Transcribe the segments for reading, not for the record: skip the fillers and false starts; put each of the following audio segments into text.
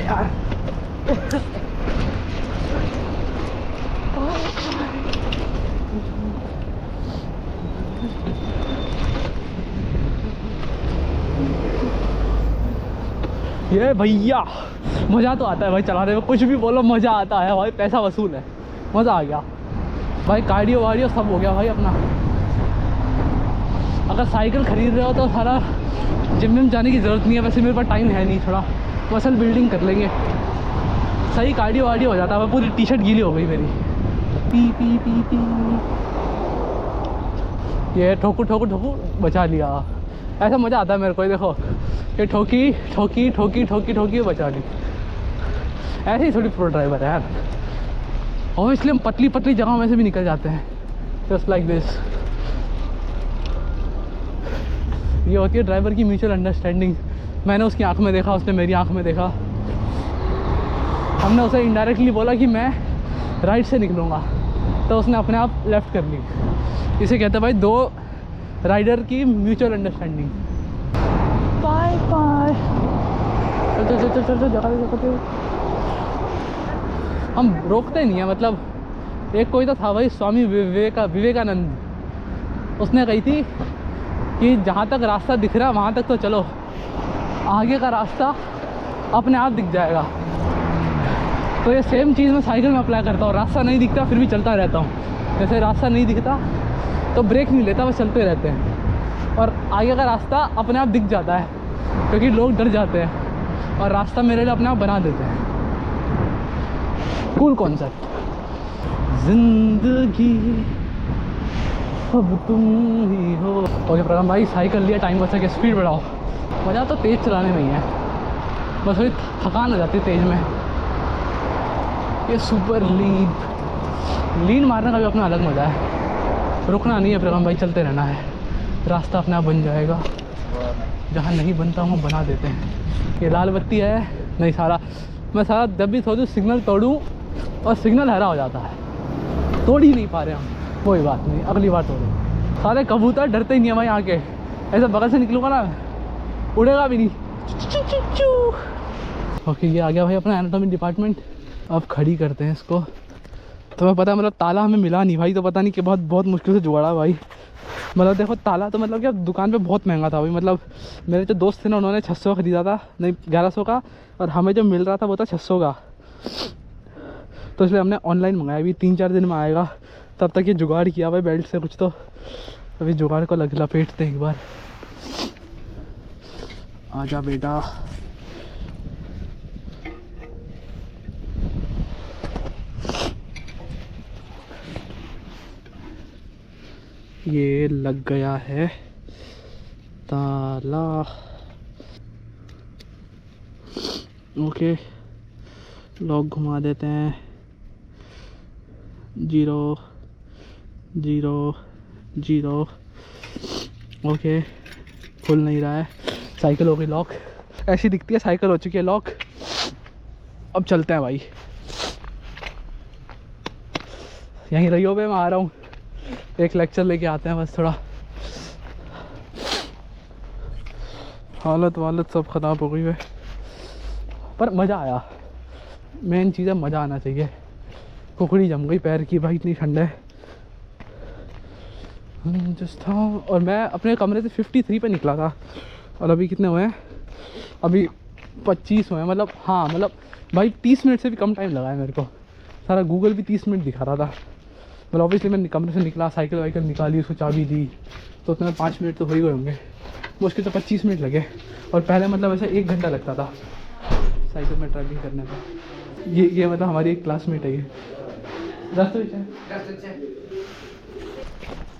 यार। ये भैया मज़ा तो आता है भाई चलाने में, कुछ भी बोलो मज़ा आता है भाई, पैसा वसूल है, मज़ा आ गया भाई। कार्डियो वार्डियो सब हो गया भाई अपना। अगर साइकिल ख़रीद रहे हो तो सारा जिम में जाने की ज़रूरत नहीं है, वैसे मेरे पास टाइम है नहीं, थोड़ा मसल बिल्डिंग कर लेंगे, सही कार्डियो वार्डियो हो जाता है। पूरी टी शर्ट गीली हो गई मेरी। पी पी पी पी ये ठोकू ठोकू ठोकू बचा लिया। ऐसा मज़ा आता है मेरे को, देखो ये ठोकी ठोकी ठोकी ठोकी ठोकी बचा ली। ऐसे ही थोड़ी प्रो ड्राइवर है यार, और इसलिए हम पतली पतली जगहों में से भी निकल जाते हैं, जस्ट लाइक दिस। ये होती है ड्राइवर की म्यूचुअल अंडरस्टैंडिंग। मैंने उसकी आंख में देखा, उसने मेरी आंख में देखा, हमने उसे इनडायरेक्टली बोला कि मैं राइट से निकलूँगा, तो उसने अपने आप लेफ़्ट कर ली। इसे कहते हैं भाई दो राइडर की म्यूचुअल अंडरस्टैंडिंग। Bye bye. चल चल चल चल चल जगह हम रोकते नहीं है। मतलब एक कोई तो था भाई, स्वामी विवेकानंद, उसने कही थी कि जहाँ तक रास्ता दिख रहा है वहाँ तक तो चलो, आगे का रास्ता अपने आप दिख जाएगा। तो ये सेम चीज़ मैं साइकिल में अप्लाई करता हूँ। रास्ता नहीं दिखता फिर भी चलता रहता हूँ। जैसे रास्ता नहीं दिखता तो ब्रेक नहीं लेता, बस चलते रहते हैं, और आगे का रास्ता अपने आप दिख जाता है, क्योंकि लोग डर जाते हैं और रास्ता मेरे लिए अपने आप बना देते हैं। Cool concept. जिंदगी अब तुम ही हो। ओके प्रगम भाई, साइकिल लिया, टाइम बचा के स्पीड बढ़ाओ। मज़ा तो तेज़ चलाने में ही है, बस थोड़ी थकान हो जाती है तेज़ में। ये सुपर लीन मारने का भी अपना अलग मज़ा है। रुकना नहीं है प्रगम भाई, चलते रहना है, रास्ता अपने आप बन जाएगा। जहाँ नहीं बनता वहाँ बना देते हैं। ये लाल बत्ती है नहीं, मैं सारा जब भी सोचूं सिग्नल तोड़ूं और सिग्नल हरा हो जाता है। तोड़ ही नहीं पा रहे हम, कोई बात नहीं, अगली बार तोड़ो। सारे कबूतर डरते ही नहीं है भाई आके, ऐसे बगल से निकलूँगा ना उड़ेगा भी नहीं। ओके ये आ गया भाई अपना एनाटॉमी डिपार्टमेंट। अब खड़ी करते हैं इसको। तो मैं पता मतलब ताला हमें मिला नहीं भाई, तो पता नहीं कि बहुत मुश्किल से जुगाड़ा भाई। मतलब देखो ताला तो मतलब क्या दुकान पे बहुत महंगा था भाई। मतलब मेरे जो दोस्त थे ना, उन्होंने 600 का ख़रीदा था, नहीं 1100 का, और हमें जो मिल रहा था वो था 600 का। तो इसलिए हमने ऑनलाइन मंगाया, अभी 3-4 दिन में आएगा। तब तक ये जुगाड़ किया भाई बेल्ट से कुछ, तो अभी जुगाड़ को लपेटते हैं एक बार। आजा बेटा। ये लग गया है ताला। ओके लॉक घुमा देते हैं। 0 0 0। ओके खुल नहीं रहा है। साइकिल हो गई लॉक, ऐसी दिखती है साइकिल, हो चुकी है लॉक। अब चलते हैं भाई। यहीं रहियो बे, मैं आ रहा हूँ, एक लेक्चर लेके आते हैं बस। थोड़ा हालत सब ख़राब हो गई है, पर मज़ा आया। मेन चीज़ है मज़ा आना चाहिए। कुकड़ी जम गई पैर की भाई, इतनी ठंड है। और मैं अपने कमरे से 53 पे निकला था, और अभी कितने हुए हैं? अभी 25 हुए हैं। मतलब हाँ, मतलब भाई 30 मिनट से भी कम टाइम लगा है मेरे को। सारा गूगल भी 30 मिनट दिखा रहा था। मतलब ऑब्वियसली मैं कमरे से निकला, साइकिल वाइकिल निकाली, उसको चाबी दी, तो उसमें 5 मिनट तो हो ही गए होंगे। मुश्किल तो 25 मिनट लगे। और पहले मतलब ऐसा 1 घंटा लगता था साइकिल में ट्रैवलिंग करने में। ये मतलब हमारी एक क्लासमेट है। ये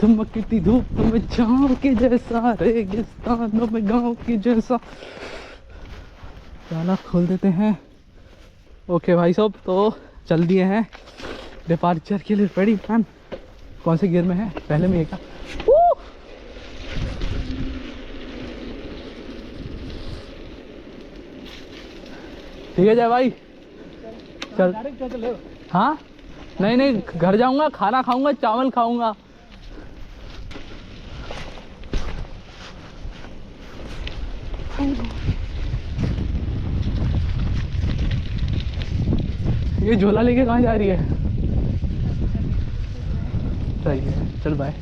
तुम कितनी धूप में छाँव के जैसा, रेगिस्तानों में गाँव के जैसा। ताला खोल देते हैं। ओके भाई साहब, तो चल दिए हैं डिपार्चर के लिए रेडी। मैन कौन से गियर में है? पहले में एक। ठीक है जय भाई, चल। हाँ नहीं घर जाऊंगा, खाना खाऊंगा, चावल खाऊंगा। ये झोला लेके कहाँ जा रही है? सही है, चल बाय।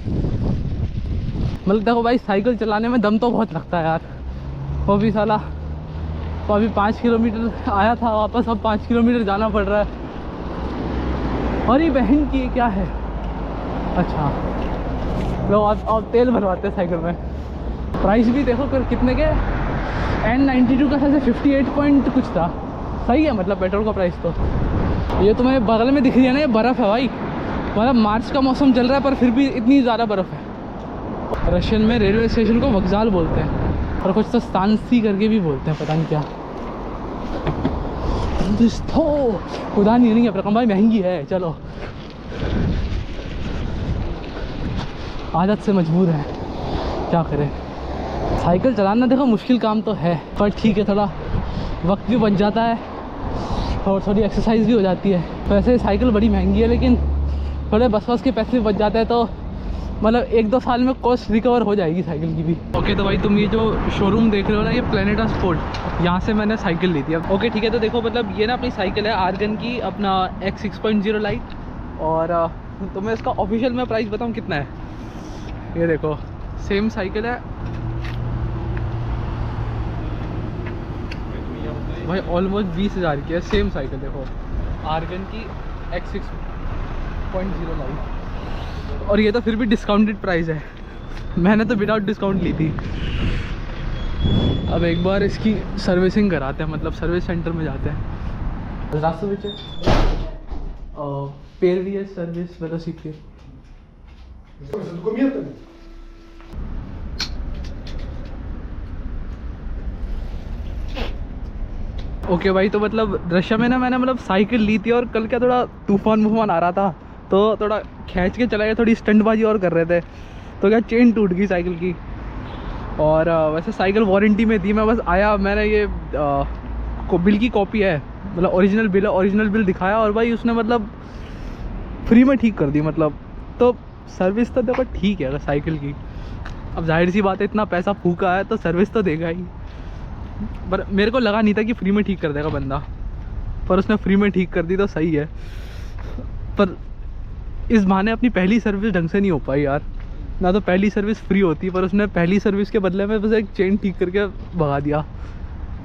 मतलब देखो भाई, साइकिल चलाने में दम तो बहुत लगता है यार। वो भी साला, तो अभी 5 किलोमीटर आया था वापस, अब 5 किलोमीटर जाना पड़ रहा है। और ये बहन की ये क्या है? अच्छा लो, अब तेल भरवाते हैं साइकिल में। प्राइस भी देखो फिर कितने के, N92 का शायद 58 पॉइंट कुछ था। सही है मतलब पेट्रोल का प्राइस तो। ये तुम्हें बगल में दिख रही है ना, ये बर्फ़ है भाई। मतलब मार्च का मौसम चल रहा है पर फिर भी इतनी ज़्यादा बर्फ़ है। रशियन में रेलवे स्टेशन को वокзал बोलते हैं, और कुछ तो स्तांसी करके भी बोलते हैं, पता नहीं क्या। खुदा नहीं है रकम भाई, महंगी है। चलो आदत से मजबूर है, क्या करें। साइकिल चलाना देखो मुश्किल काम तो है, पर ठीक है, थोड़ा वक्त भी बच जाता है और थोड़ी एक्सरसाइज भी हो जाती है। वैसे साइकिल बड़ी महंगी है, लेकिन थोड़े बस के पैसे भी बच जाते हैं, तो मतलब 1-2 साल में कॉस्ट रिकवर हो जाएगी साइकिल की भी। ओके तो भाई तुम ये जो शोरूम देख रहे हो ना, ये प्लेनेटा स्पोर्ट, यहाँ से मैंने साइकिल ली थी। अब ओके ठीक है, तो देखो मतलब ये ना अपनी साइकिल है आर्गन की, अपना X6.0 लाइट। और तो मैं इसका ऑफिशियल में प्राइस बताऊँ कितना है। ये देखो सेम साइकिल है भाई, ऑलमोस्ट 20,000 की है सेम साइकिल। देखो आर्गन की X6.0 लाइट, और ये तो फिर भी डिस्काउंटेड प्राइस है। मैंने तो विदाउट डिस्काउंट ली थी। अब एक बार इसकी सर्विसिंग कराते हैं, मतलब सर्विस सेंटर में जाते हैं। रास्ते में первый सर्विस велосипед। ओके भाई, तो मतलब रशिया में ना मैंने मतलब साइकिल ली थी, और कल क्या थोड़ा तूफान आ रहा था, तो थोड़ा खींच के चला गया, थोड़ी स्टंटबाजी और कर रहे थे, तो क्या चेन टूट गई साइकिल की। और वैसे साइकिल वारंटी में थी। मैं बस आया, मैंने ये बिल की कॉपी है, मतलब ओरिजिनल बिल है, ओरिजिनल बिल दिखाया, और भाई उसने मतलब फ्री में ठीक कर दी। मतलब तो सर्विस तो देखो ठीक है अगर साइकिल की। अब जाहिर सी बात है, इतना पैसा फूका है तो सर्विस तो देगा ही। पर मेरे को लगा नहीं था कि फ्री में ठीक कर देगा बंदा, पर उसने फ्री में ठीक कर दी तो सही है। पर इस बहाने अपनी पहली सर्विस ढंग से नहीं हो पाई यार। ना तो पहली सर्विस फ्री होती, पर उसने पहली सर्विस के बदले में बस एक चेन ठीक करके भगा दिया।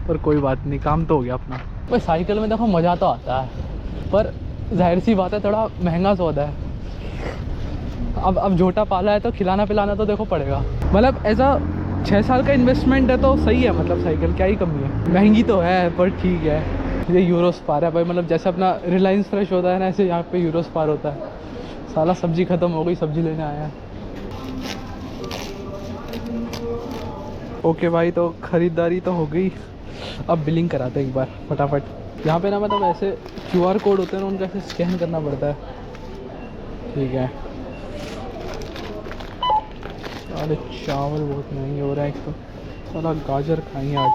पर कोई बात नहीं, काम तो हो गया अपना। भाई साइकिल में देखो मज़ा तो आता है, पर जाहिर सी बात है थोड़ा महंगा सौदा है। अब झोटा पाला है तो खिलाना पिलाना तो देखो पड़ेगा। मतलब ऐसा 6 साल का इन्वेस्टमेंट है तो सही है। मतलब साइकिल क्या ही कमी है, महंगी तो है पर ठीक है। ये यूरोस्पार है भाई, मतलब जैसे अपना रिलायंस फ्रेश होता है ना, ऐसे यहाँ पे यूरोस्पार होता है। साला सब्जी ख़त्म हो गई, सब्जी लेने आया है। ओके भाई, तो ख़रीदारी तो हो गई, अब बिलिंग कराते हैं एक बार फटाफट। यहाँ पे ना मतलब ऐसे QR कोड होते हैं ना, उनका ऐसे स्कैन करना पड़ता है। ठीक है। अरे चावल बहुत महंगे हो रहे हैं, एक तो सारा गाजर खाएंगे आज।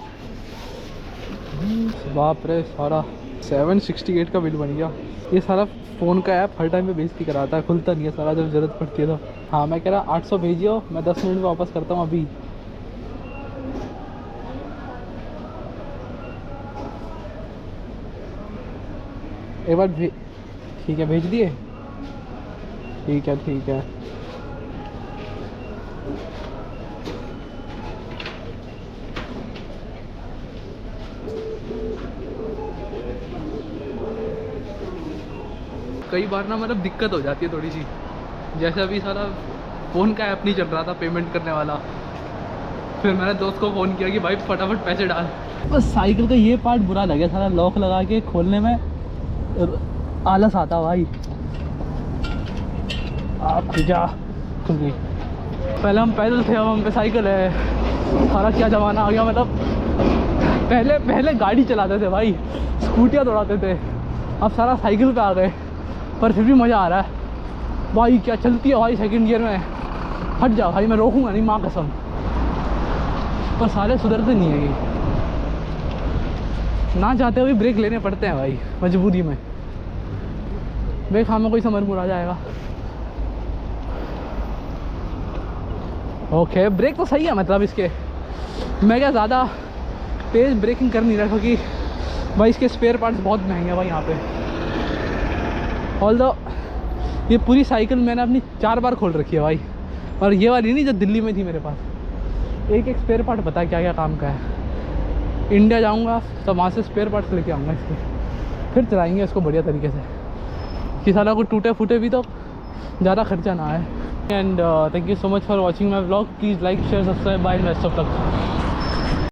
बाप रे, सारा 768 का बिल बन गया। ये सारा फ़ोन का ऐप हर टाइम पे बेइज्जती कराता है, खुलता नहीं है सारा जब ज़रूरत पड़ती है तो। हाँ मैं कह रहा 800 भेजिए, मैं 10 मिनट में वापस करता हूँ अभी। एक बार ठीक है, भेज दिए। ठीक है ठीक है। कई बार ना मतलब दिक्कत हो जाती है थोड़ी सी, जैसे अभी सारा फ़ोन का ऐप नहीं चल रहा था पेमेंट करने वाला। फिर मैंने दोस्त को फ़ोन किया कि भाई फटाफट पैसे डाल। बस साइकिल का ये पार्ट बुरा लगे, सारा लॉक लगा के खोलने में आलस आता भाई। आप जा खुल गई। पहले हम पैदल थे, अब हम पे साइकिल है। सारा क्या ज़माना आ गया। मतलब पहले गाड़ी चलाते थे भाई, स्कूटियाँ दौड़ाते थे, अब सारा साइकिल पे आ गए। पर फिर भी मज़ा आ रहा है भाई। क्या चलती है भाई सेकंड गियर में। हट जा भाई, मैं रोकूंगा नहीं, माँ कसम। पर सारे सुधरते नहीं है, ना चाहते हुए ब्रेक लेने पड़ते हैं भाई मजबूरी में। ब्रेक हाँ में कोई समझ मुड़ आ जाएगा। ओके ब्रेक तो सही है, मतलब इसके मैं क्या ज़्यादा तेज़ ब्रेकिंग कर नहीं रहा, क्योंकि भाई इसके स्पेयर पार्ट्स बहुत महंगे हैं भाई यहाँ पे। ऑल्दो ये पूरी साइकिल मैंने अपनी 4 बार खोल रखी है भाई, और ये वाली नहीं जो दिल्ली में थी मेरे पास। एक एक स्पेयर पार्ट पता है क्या क्या काम का है। इंडिया जाऊंगा तो वहाँ से स्पेयर पार्ट्स लेके आऊँगा इसके, फिर चलाएंगे इसको बढ़िया तरीके से कि साला को टूटे फूटे भी तो ज़्यादा खर्चा ना आए। And thank you so much for watching my vlog. Please like share subscribe bye, best of luck.